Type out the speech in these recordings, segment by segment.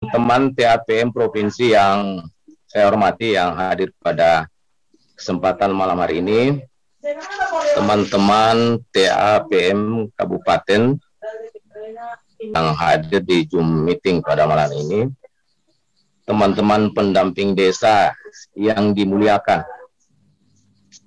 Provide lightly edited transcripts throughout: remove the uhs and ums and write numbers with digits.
teman-teman TAPM Provinsi yang saya hormati yang hadir pada kesempatan malam hari ini, teman-teman TAPM Kabupaten yang hadir di Zoom meeting pada malam ini, teman-teman pendamping desa yang dimuliakan.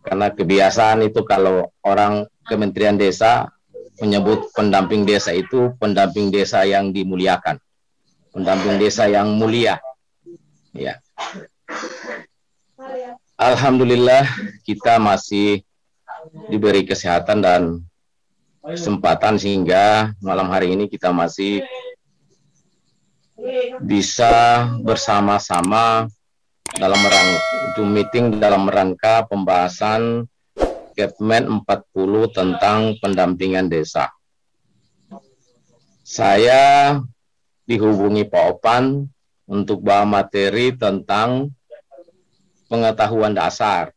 Karena kebiasaan itu kalau orang Kementerian Desa menyebut pendamping desa itu pendamping desa yang dimuliakan, pendamping desa yang mulia. Ya. Alhamdulillah kita masih diberi kesehatan dan kesempatan sehingga malam hari ini kita masih bisa bersama-sama dalam Zoom meeting dalam rangka pembahasan Kepmen 40 tentang pendampingan desa. Saya dihubungi Pak Opan untuk bahas materi tentang pengetahuan dasar.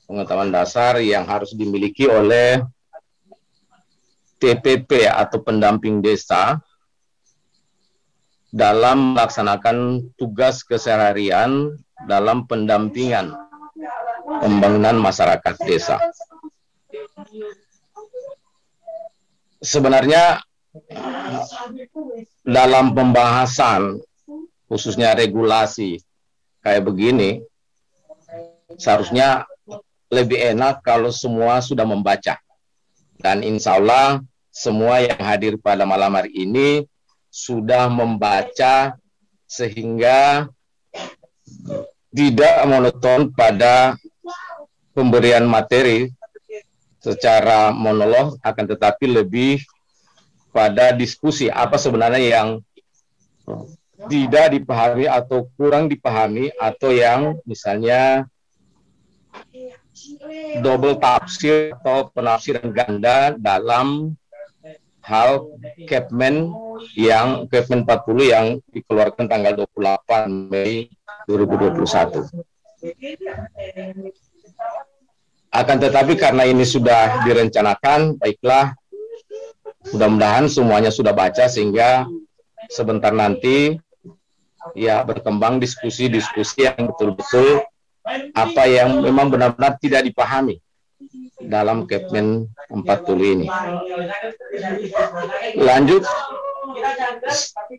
Pengetahuan dasar yang harus dimiliki oleh TPP atau pendamping desa dalam melaksanakan tugas keseharian dalam pendampingan pembangunan masyarakat desa. Sebenarnya dalam pembahasan khususnya regulasi kayak begini, seharusnya lebih enak kalau semua sudah membaca. Dan insya Allah semua yang hadir pada malam hari ini sudah membaca sehingga tidak monoton pada pemberian materi secara monolog, akan tetapi lebih pada diskusi apa sebenarnya yang tidak dipahami atau kurang dipahami atau yang misalnya double tafsir atau penafsiran ganda dalam hal Kepmen 40 yang dikeluarkan tanggal 28 Mei 2021. Akan tetapi karena ini sudah direncanakan, baiklah, mudah-mudahan semuanya sudah baca sehingga sebentar nanti ya berkembang diskusi-diskusi yang betul-betul apa yang memang benar-benar tidak dipahami dalam Kepmen 40 ini. Lanjut,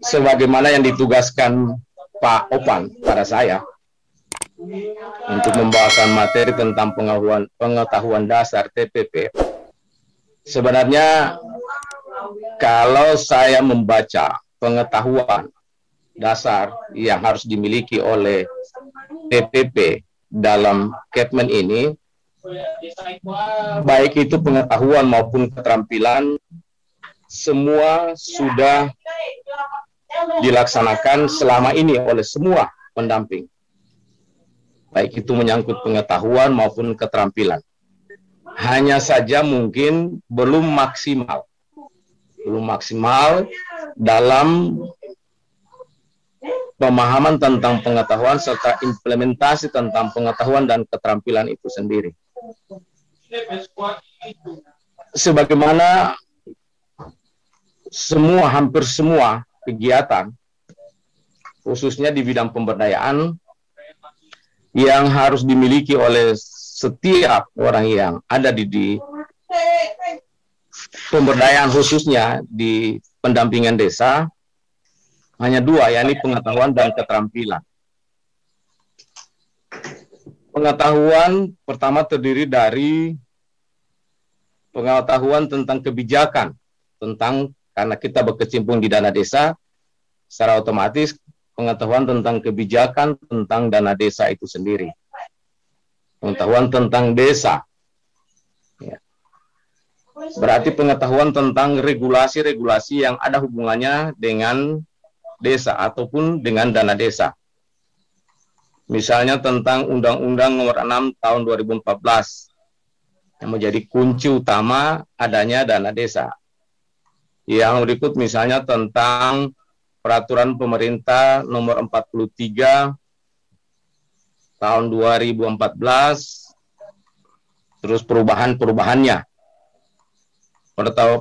sebagaimana yang ditugaskan Pak Opan pada saya untuk membawakan materi tentang pengetahuan dasar TPP. Sebenarnya kalau saya membaca pengetahuan dasar yang harus dimiliki oleh TPP dalam Kepmen ini, baik itu pengetahuan maupun keterampilan, semua sudah dilaksanakan selama ini oleh semua pendamping. Baik itu menyangkut pengetahuan maupun keterampilan. Hanya saja mungkin belum maksimal dalam pemahaman tentang pengetahuan serta implementasi tentang pengetahuan dan keterampilan itu sendiri. Sebagaimana hampir semua kegiatan, khususnya di bidang pemberdayaan, yang harus dimiliki oleh setiap orang yang ada di pemberdayaan khususnya di pendampingan desa, hanya dua, yakni pengetahuan dan keterampilan. Pengetahuan pertama terdiri dari pengetahuan tentang kebijakan, karena kita berkecimpung di dana desa, secara otomatis pengetahuan tentang kebijakan tentang dana desa itu sendiri. Pengetahuan tentang desa. Ya. Berarti pengetahuan tentang regulasi-regulasi yang ada hubungannya dengan desa ataupun dengan dana desa. Misalnya tentang Undang-Undang Nomor 6 Tahun 2014 yang menjadi kunci utama adanya dana desa. Yang berikut misalnya tentang Peraturan Pemerintah Nomor 43 Tahun 2014, terus perubahan-perubahannya.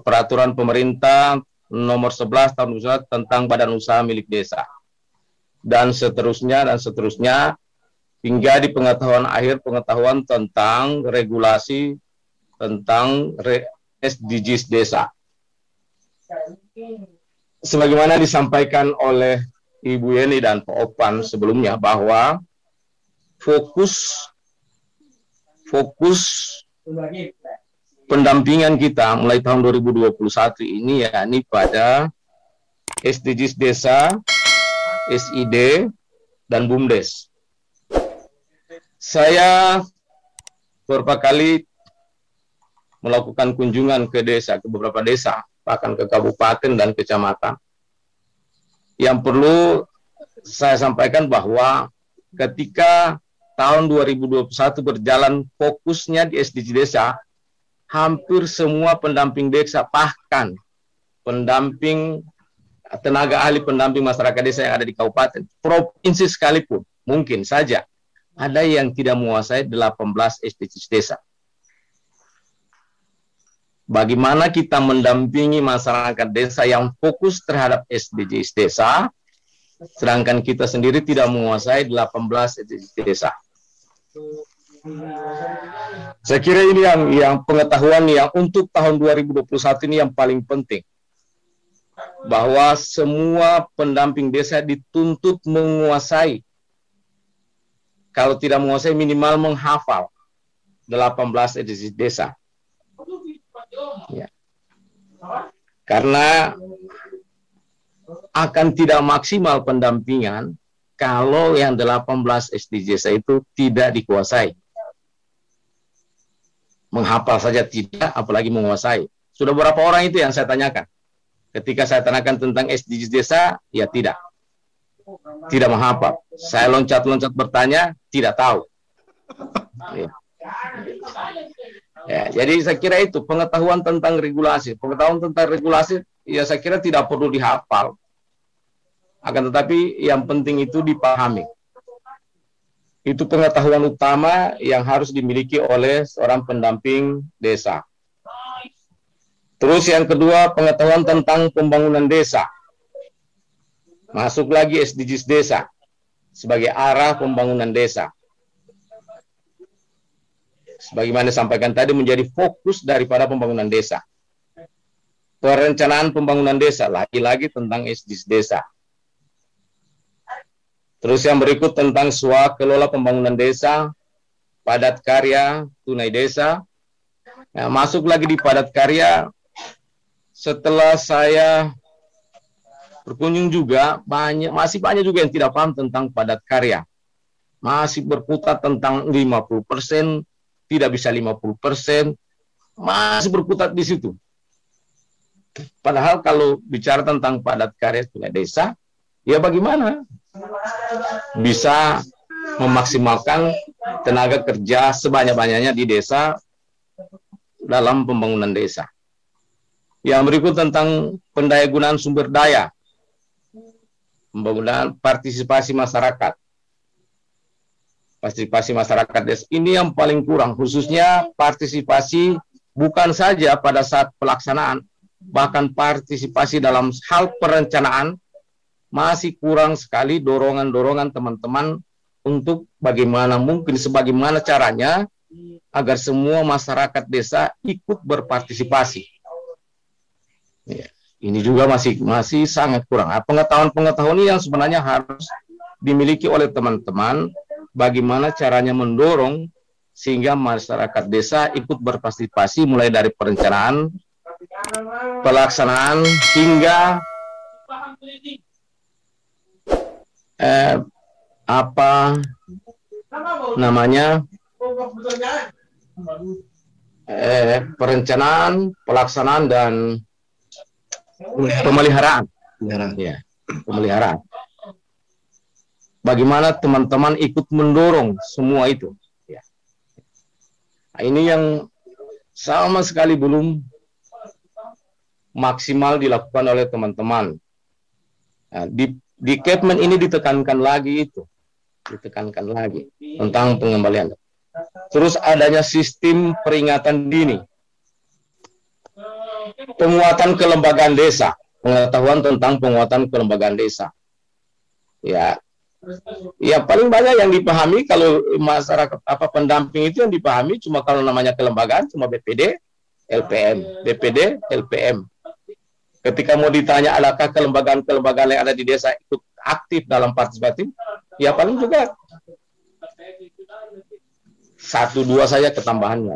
Peraturan Pemerintah nomor 11 tahun 2011 tentang badan usaha milik desa. Dan seterusnya, hingga di pengetahuan akhir pengetahuan tentang regulasi tentang SDGs desa. Sebagaimana disampaikan oleh Ibu Yeni dan Pak Opan sebelumnya, bahwa fokus pendampingan kita mulai tahun 2021 ini yakni pada SDGs desa, SID, dan BUMDes. Saya beberapa kali melakukan kunjungan ke desa, ke beberapa desa, bahkan ke kabupaten dan kecamatan. Yang perlu saya sampaikan bahwa ketika tahun 2021 berjalan fokusnya di SDG desa, hampir semua pendamping desa, bahkan pendamping tenaga ahli pendamping masyarakat desa yang ada di kabupaten, provinsi sekalipun, mungkin saja ada yang tidak menguasai 18 SDGs desa. Bagaimana kita mendampingi masyarakat desa yang fokus terhadap SDGs desa, sedangkan kita sendiri tidak menguasai 18 SDGs desa. Saya kira ini yang pengetahuan yang untuk tahun 2021 ini yang paling penting. Bahwa semua pendamping desa dituntut menguasai, kalau tidak menguasai minimal menghafal 18 SDGs desa. Ya. Karena akan tidak maksimal pendampingan kalau yang 18 SDGs itu tidak dikuasai. Menghafal saja tidak, apalagi menguasai. Sudah berapa orang itu yang saya tanyakan? Ketika saya tanyakan tentang SDGs desa, ya tidak menghafal. Saya loncat-loncat bertanya, tidak tahu. Ya. Ya, jadi saya kira itu pengetahuan tentang regulasi. Pengetahuan tentang regulasi, ya saya kira tidak perlu dihafal. Akan tetapi yang penting itu dipahami. Itu pengetahuan utama yang harus dimiliki oleh seorang pendamping desa. Terus yang kedua, pengetahuan tentang pembangunan desa. Masuk lagi SDGs desa sebagai arah pembangunan desa. Sebagaimana disampaikan tadi, menjadi fokus daripada pembangunan desa. Perencanaan pembangunan desa, lagi-lagi tentang SDGs desa. Terus yang berikut tentang swakelola pembangunan desa, padat karya, tunai desa. Nah, masuk lagi di padat karya, setelah saya berkunjung juga, masih banyak juga yang tidak paham tentang padat karya. Masih berkutat tentang 50%, tidak bisa 50%, masih berkutat di situ. Padahal kalau bicara tentang padat karya tunai desa, ya bagaimana bisa memaksimalkan tenaga kerja sebanyak-banyaknya di desa dalam pembangunan desa. Yang berikut tentang pendayagunaan sumber daya, pembangunan partisipasi masyarakat. Partisipasi masyarakat desa ini yang paling kurang, khususnya partisipasi bukan saja pada saat pelaksanaan, bahkan partisipasi dalam hal perencanaan masih kurang sekali dorongan-dorongan teman-teman untuk bagaimana mungkin, sebagaimana caranya agar semua masyarakat desa ikut berpartisipasi. Ya, ini juga masih sangat kurang. Pengetahuan-pengetahuan ini yang sebenarnya harus dimiliki oleh teman-teman, bagaimana caranya mendorong sehingga masyarakat desa ikut berpartisipasi mulai dari perencanaan, pelaksanaan hingga perencanaan, pelaksanaan dan pemeliharaan. Ya, pemeliharaan. Bagaimana teman-teman ikut mendorong semua itu. Ya. Nah, ini yang sama sekali belum maksimal dilakukan oleh teman-teman. Nah, di Kepmen ini ditekankan lagi tentang pengembalian. Terus adanya sistem peringatan dini, penguatan kelembagaan desa. pengetahuan tentang penguatan kelembagaan desa. Ya, ya paling banyak yang dipahami kalau masyarakat pendamping itu yang dipahami cuma kalau namanya kelembagaan cuma BPD, LPM, BPD, LPM. Ketika mau ditanya adakah kelembagaan-kelembagaan yang ada di desa itu aktif dalam partisipatif, ya paling juga 1-2 saja ketambahannya.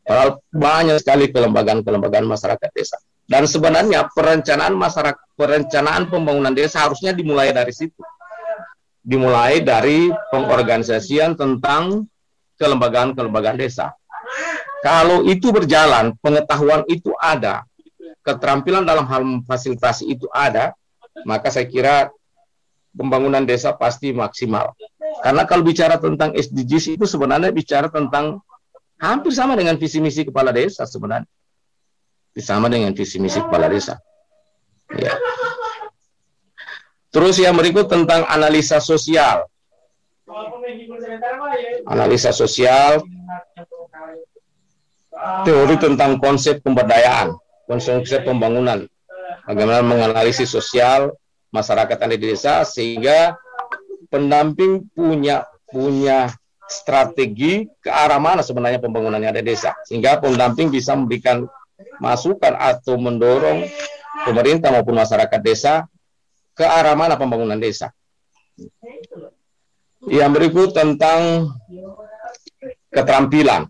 Padahal banyak sekali kelembagaan-kelembagaan masyarakat desa. Dan sebenarnya perencanaan pembangunan desa harusnya dimulai dari situ. Dimulai dari pengorganisasian tentang kelembagaan-kelembagaan desa. Kalau itu berjalan, pengetahuan itu ada, keterampilan dalam hal memfasilitasi itu ada, maka saya kira pembangunan desa pasti maksimal. Karena kalau bicara tentang SDGs itu sebenarnya bicara tentang hampir sama dengan visi misi kepala desa sebenarnya. Sama dengan visi misi kepala desa. Ya. Terus yang berikut tentang analisa sosial. Analisa sosial, teori tentang konsep pemberdayaan, konsep pembangunan. Bagaimana menganalisis sosial masyarakat yang ada di desa sehingga pendamping punya strategi ke arah mana sebenarnya pembangunannya ada di desa. Sehingga pendamping bisa memberikan masukan atau mendorong pemerintah maupun masyarakat desa ke arah mana pembangunan desa. Yang berikut tentang keterampilan.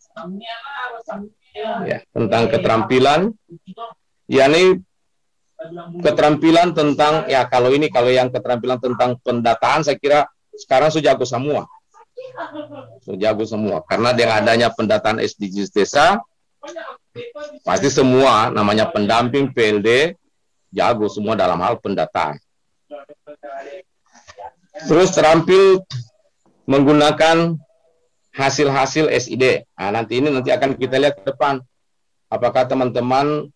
Ya, tentang keterampilan, yakni keterampilan tentang kalau yang keterampilan tentang pendataan saya kira sekarang sudah jago semua. Karena dengan adanya pendataan SDGs desa pasti semua namanya pendamping PLD jago semua dalam hal pendataan. Terus terampil menggunakan hasil-hasil SID. Nah, nanti akan kita lihat ke depan apakah teman-teman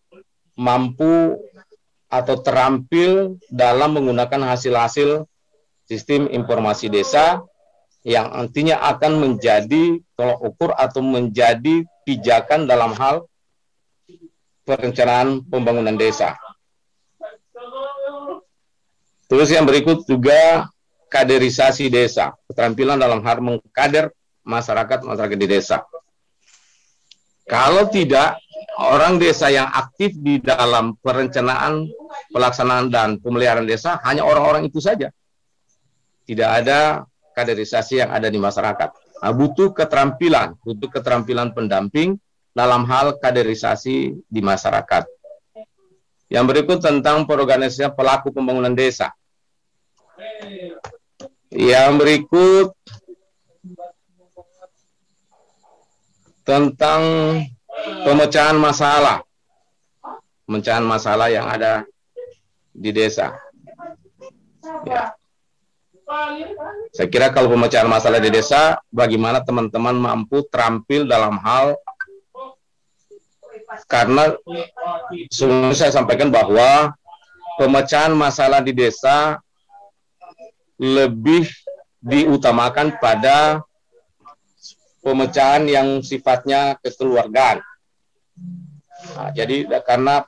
mampu atau terampil dalam menggunakan hasil-hasil sistem informasi desa yang nantinya akan menjadi tolok ukur atau menjadi pijakan dalam hal perencanaan pembangunan desa. Terus yang berikut juga kaderisasi desa, keterampilan dalam hal mengkader masyarakat di desa. Kalau tidak, orang desa yang aktif di dalam perencanaan, pelaksanaan dan pemeliharaan desa hanya orang-orang itu saja. Tidak ada kaderisasi yang ada di masyarakat. Nah, butuh keterampilan pendamping dalam hal kaderisasi di masyarakat. Yang berikut tentang perorganisasian pelaku pembangunan desa. Yang berikut tentang pemecahan masalah yang ada di desa. Ya. Saya kira kalau pemecahan masalah di desa, bagaimana teman-teman mampu terampil dalam hal, karena sebelumnya saya sampaikan bahwa pemecahan masalah di desa lebih diutamakan pada pemecahan yang sifatnya kekeluargaan. Nah, jadi karena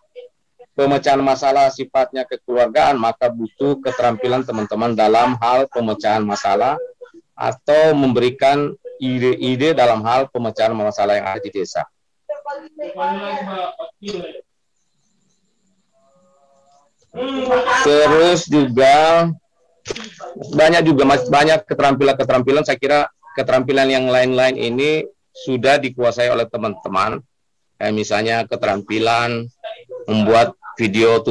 pemecahan masalah sifatnya kekeluargaan, maka butuh keterampilan teman-teman dalam hal pemecahan masalah atau memberikan ide-ide dalam hal pemecahan masalah yang ada di desa. Terus juga banyak keterampilan. Saya kira keterampilan yang lain-lain ini sudah dikuasai oleh teman-teman. Kayak misalnya keterampilan membuat video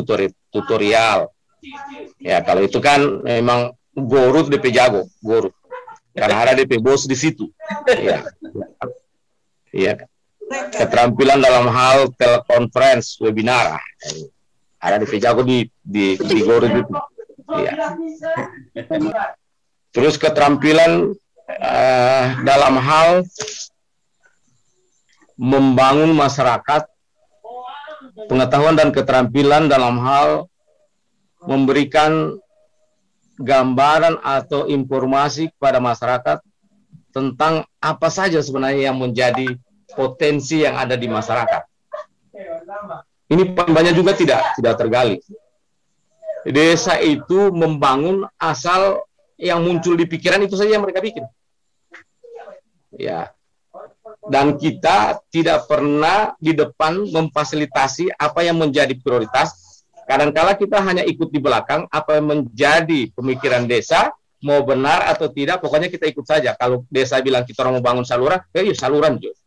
tutorial. Ya, kalau itu kan memang guru DP jago, guru. Karena ada DP bos di situ. Ya. Iya. Keterampilan dalam hal telekonferensi, webinar. Ada DP jago di guru itu. Ya. Terus keterampilan dalam hal membangun masyarakat, pengetahuan dan keterampilan dalam hal memberikan gambaran atau informasi kepada masyarakat tentang apa saja sebenarnya yang menjadi potensi yang ada di masyarakat. Ini banyak juga tidak tergali. desa itu membangun asal yang muncul di pikiran itu saja yang mereka bikin. Ya. Dan kita tidak pernah di depan memfasilitasi apa yang menjadi prioritas. Kadang-kala kita hanya ikut di belakang apa yang menjadi pemikiran desa, mau benar atau tidak, pokoknya kita ikut saja. Kalau desa bilang kita orang mau bangun saluran, ya saluran juga.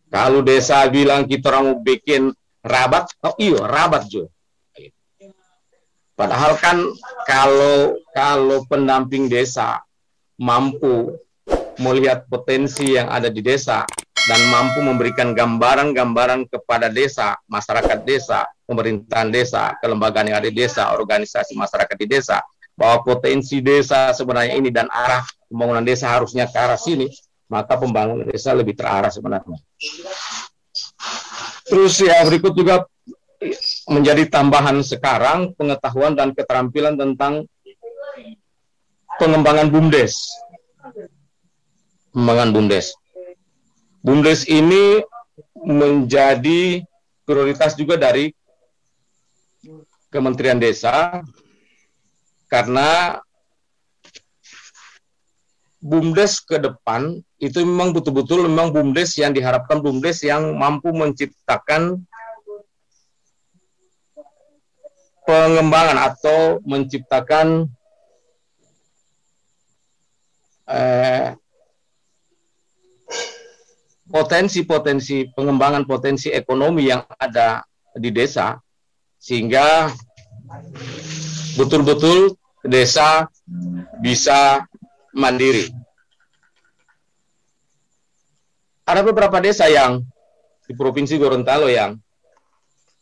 Kalau desa bilang kita orang mau bikin rabat, oh iya rabat juga. Padahal kan kalau pendamping desa mampu melihat potensi yang ada di desa dan mampu memberikan gambaran-gambaran kepada desa, masyarakat desa, pemerintahan desa, kelembagaan yang ada di desa, organisasi masyarakat di desa, bahwa potensi desa sebenarnya ini dan arah pembangunan desa harusnya ke arah sini, maka pembangunan desa lebih terarah sebenarnya. Terus yang berikut juga menjadi tambahan sekarang pengetahuan dan keterampilan tentang pengembangan BUMDes. Pengembangan BUMDes. BUMDes ini menjadi prioritas juga dari Kementerian Desa karena BUMDes ke depan itu memang betul-betul memang BUMDes yang diharapkan BUMDes yang mampu menciptakan pengembangan atau menciptakan potensi-potensi pengembangan potensi ekonomi yang ada di desa sehingga betul-betul desa bisa mandiri. Ada beberapa desa yang di Provinsi Gorontalo yang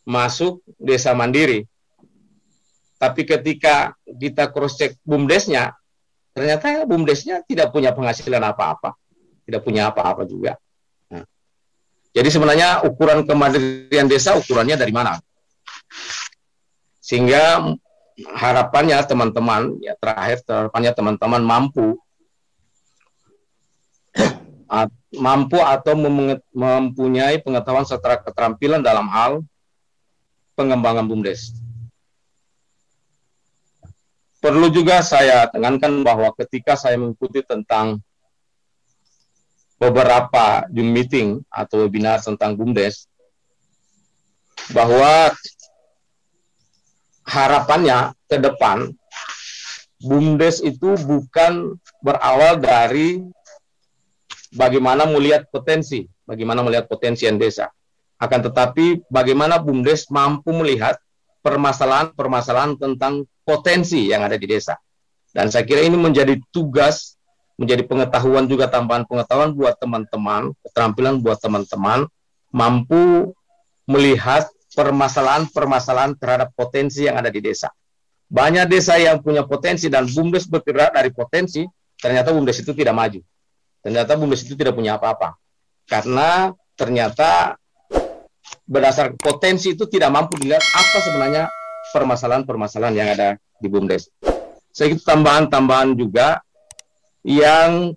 masuk desa mandiri. Tapi ketika kita cross-check BUMDesnya, ternyata BUMDesnya tidak punya penghasilan apa-apa. Tidak punya apa-apa juga. Nah, jadi sebenarnya ukuran kemandirian desa, ukurannya dari mana? Sehingga harapannya teman-teman, ya terakhir harapannya teman-teman mampu atau mempunyai pengetahuan serta keterampilan dalam hal pengembangan BUMDes. Perlu juga saya tekankan bahwa ketika saya mengikuti tentang beberapa Zoom meeting atau webinar tentang BUMDes, bahwa harapannya ke depan BUMDes itu bukan berawal dari bagaimana melihat potensi yang desa, akan tetapi bagaimana BUMDes mampu melihat permasalahan tentang potensi yang ada di desa. Dan saya kira ini menjadi tugas, menjadi pengetahuan juga, tambahan pengetahuan buat teman-teman, keterampilan buat teman-teman, mampu melihat permasalahan terhadap potensi yang ada di desa. Banyak desa yang punya potensi dan BUMDes bergerak dari potensi, ternyata BUMDes itu tidak maju. Ternyata BUMDes itu tidak punya apa-apa. Karena ternyata berdasar potensi itu tidak mampu dilihat apa sebenarnya permasalahan-permasalahan yang ada di BUMDes. Sedikit tambahan-tambahan juga yang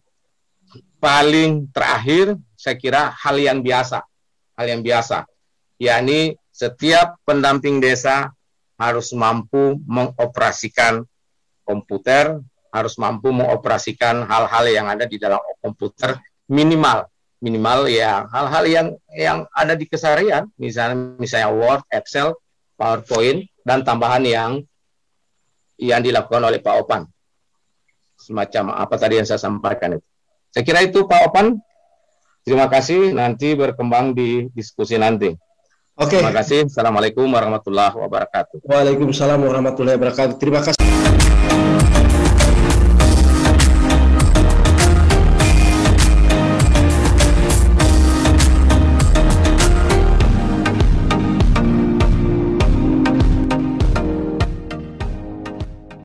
paling terakhir, saya kira hal yang biasa, yakni setiap pendamping desa harus mampu mengoperasikan komputer, harus mampu mengoperasikan hal-hal yang ada di dalam komputer minimal ya hal-hal yang ada di keseharian, misalnya Word, Excel, PowerPoint, dan tambahan yang dilakukan oleh Pak Opan. Semacam apa tadi yang saya sampaikan itu. Saya kira itu Pak Opan. Terima kasih, nanti berkembang di diskusi nanti. Oke. Terima kasih. Assalamualaikum warahmatullahi wabarakatuh. Waalaikumsalam warahmatullahi wabarakatuh. Terima kasih.